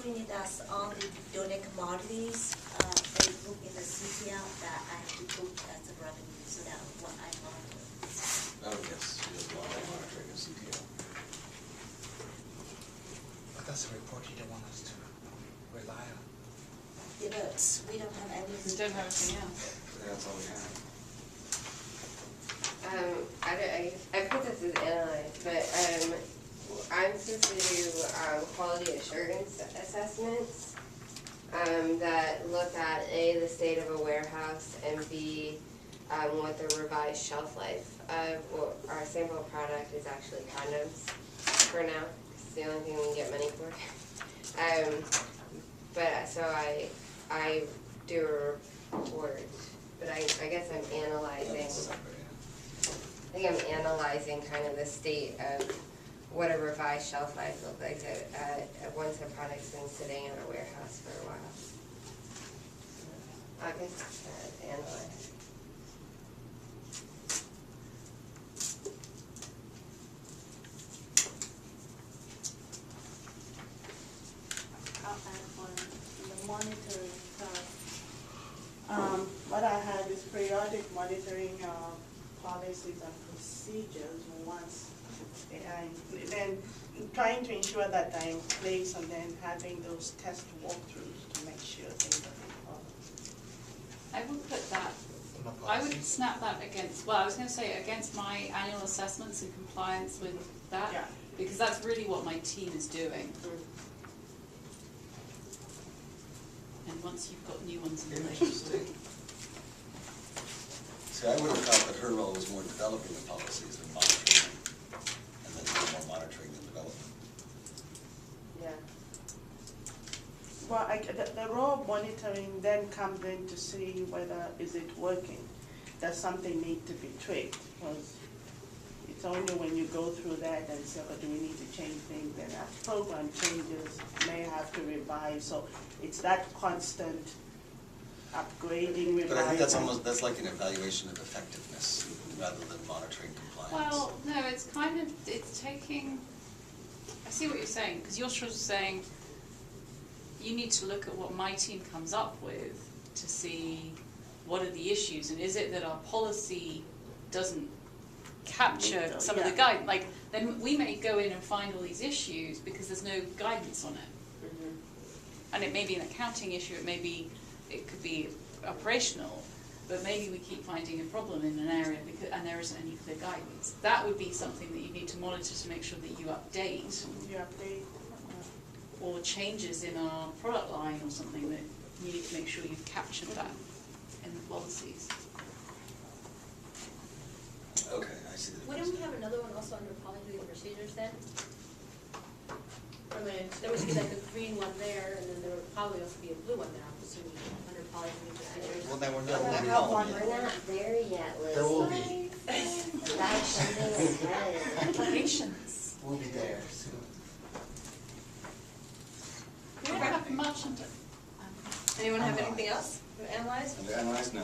between that's only donate commodities, they book in the CTL that I have to book as a revenue, so that what I monitor. Oh, yes, she does a lot of monitoring of CTL. But that's a report you don't want us to rely on. Yeah, but we don't have any. We don't have anything else. That's all we have. I put this as analyzed, but I'm supposed to do quality assurance assessments that look at A, the state of a warehouse, and B, what the revised shelf life of our sample product is actually condoms for now. It's the only thing we can get money for. But so I do a report, but I guess I'm analyzing. I think I'm analyzing kind of the state of what a revised shelf life looks like once a product's been sitting in a warehouse for a while. I guess analyze. I'll add one in the monitoring part. What I have is periodic monitoring of policies and procedures once they are, then trying to ensure that they're in place and then having those test walkthroughs to make sure things are being followed. I would put that, I would snap that against, well, I was going to say against my annual assessments and compliance with that, Yeah. because that's really what my team is doing. And once you've got new ones in place. Interesting. See, I would have thought that her role was more developing the policies than monitoring them, and then more monitoring than development. Yeah. Well, the role of monitoring then comes in to see whether is it working. Does something need to be tweaked? Because it's only when you go through that and say, oh, do we need to change things? And as program changes, may have to revise. So it's that constant upgrading, revising. But I think that's like an evaluation of effectiveness rather than monitoring compliance. Well, no, it's kind of, it's taking, I see what you're saying, because you're sort of saying you need to look at what my team comes up with to see what are the issues, and is it that our policy doesn't capture some of the guidance? Like, then we may go in and find all these issues because there's no guidance on it. And it may be an accounting issue, it could be operational, but maybe we keep finding a problem in an area and there isn't any clear guidance. That would be something that you need to monitor to make sure that you update. You update. Or changes in our product line or something that you need to make sure you've captured that in the policies. Okay, I see the Wouldn't we have another one also under policy and procedures then? I mean, there would be like a green one there, and then there would probably also be a blue one there, I'm assuming, under policy and procedures. Well, then we're That not will be there all. We're not there yet, Liz. There will be. That's something ahead. Patience. We'll be there soon. We don't have much under. Anyone have anything else to analyze? Under analyze, no.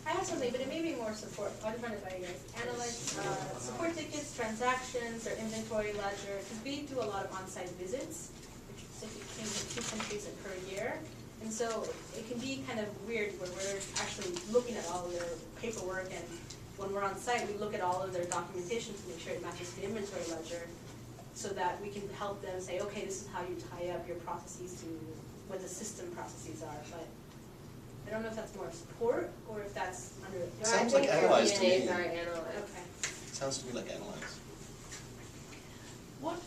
I have something, but it may be more support. I'll run it by you guys. Analyze support tickets, transactions, or inventory ledger, because we do a lot of on-site visits, which typically in 2 countries per year. And so it can be kind of weird where we're actually looking at all of their paperwork, and when we're on site, we look at all of their documentation to make sure it matches the inventory ledger, so that we can help them say, okay, this is how you tie up your processes to what the system processes are. But I don't know if that's more support or if that's under. Sounds like analyze to me. Are analyzed. Okay. Sounds to me like analyze. What?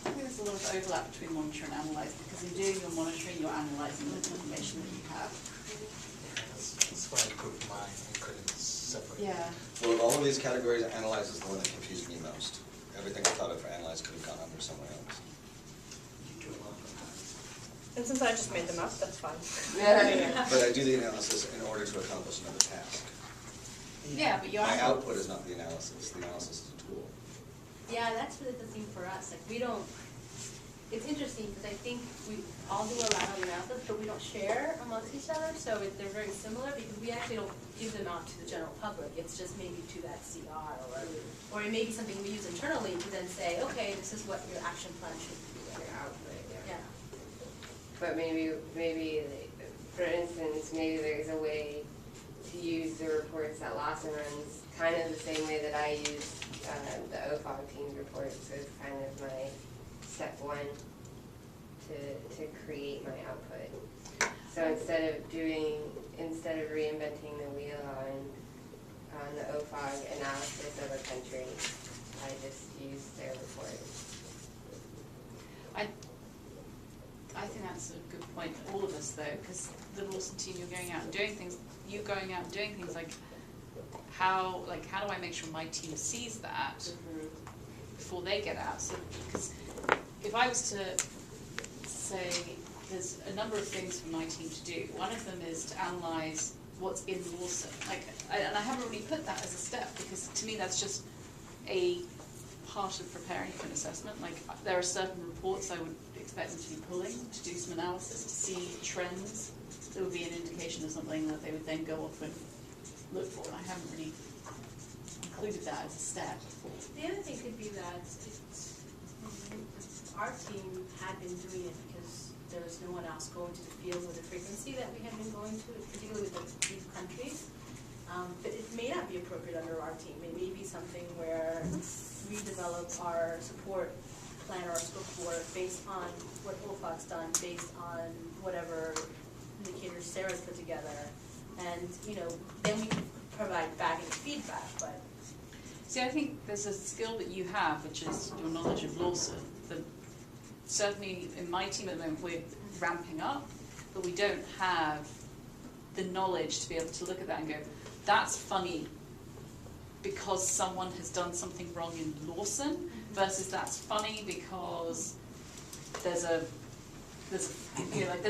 I think there's a lot of overlap between monitor and analyze, because in doing your monitoring, you're analyzing the information that you have. That's why I put mine and couldn't separate. Yeah. Well, of all of these categories, analyze is the one that confused me most. Everything I thought of for analyze could have gone under somewhere else. You do a lot of that. And since I just made them up, that's fine. But I do the analysis in order to accomplish another task. Yeah, but your My output is not the analysis is a tool. Yeah, that's really the thing for us. Like, we don't, it's interesting because I think we all do a lot of analysis, but we don't share amongst each other, so they're very similar because we actually don't give them out to the general public. It's just maybe to that CR or it may be something we use internally to then say, okay, this is what your action plan should be. Your output, yeah. Yeah. But maybe, for instance, maybe there's a way to use the reports that Lawson runs, kind of the same way that I use the OFOG team's reports. So it's kind of my step one to create my output. So instead of reinventing the wheel on the OFOG analysis of a country, I just use their report. I think that's a good point for all of us though, because the Lawson team, you're going out and doing things, like how do I make sure my team sees that before they get out? So, because if I was to say there's a number of things for my team to do, one of them is to analyze what's in Lawson. And I haven't really put that as a step because to me that's just a part of preparing for an assessment. Like there are certain reports I would expect them to be pulling to do some analysis to see trends that would be an indication of something that they would then go off and look for, and I haven't really included that as a step. The other thing could be that our team had been doing it because there was no one else going to the field with the frequency that we had been going to, particularly with these countries. But it may not be appropriate under our team. It may be something where we develop our support plan or our scope of work based on what OFOG's done, based on whatever indicators Sarah's put together. And, then we can provide back any feedback, but. See, I think there's a skill that you have, which is your knowledge of Lawson. Certainly in my team at the moment, we're ramping up, but we don't have the knowledge to be able to look at that and go, that's funny because someone has done something wrong in Lawson, versus that's funny because there's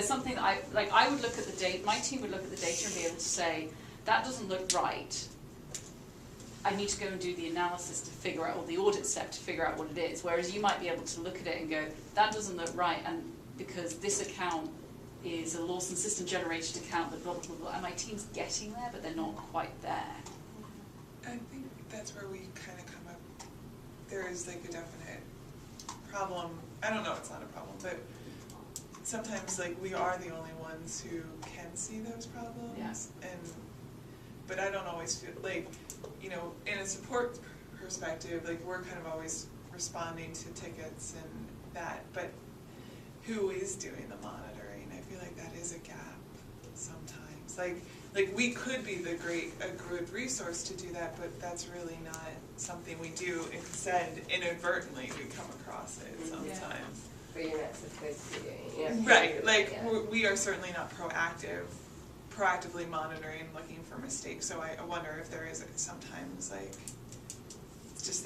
something that I would look at the data, my team would look at the data and be able to say, that doesn't look right. I need to go and do the analysis to figure out, or the audit step to figure out what it is. Whereas you might be able to look at it and go, that doesn't look right, and because this account is a Lawson system generated account that blah, blah, blah, blah, and my team's getting there, but they're not quite there. I think that's where we kind of come up, there is like a definite problem. I don't know, it's not a problem, but sometimes like we are the only ones who can see those problems. Yes. But I don't always feel like, in a support perspective, like we're kind of always responding to tickets and that, but who is doing the monitoring? I feel like that is a gap sometimes. Like we could be a good resource to do that, but that's really not something we do. Instead, inadvertently, we come across it sometimes. Yeah. But you're not supposed to be doing it. Right, like we are certainly not proactively monitoring, looking for mistakes. So I wonder if there is sometimes like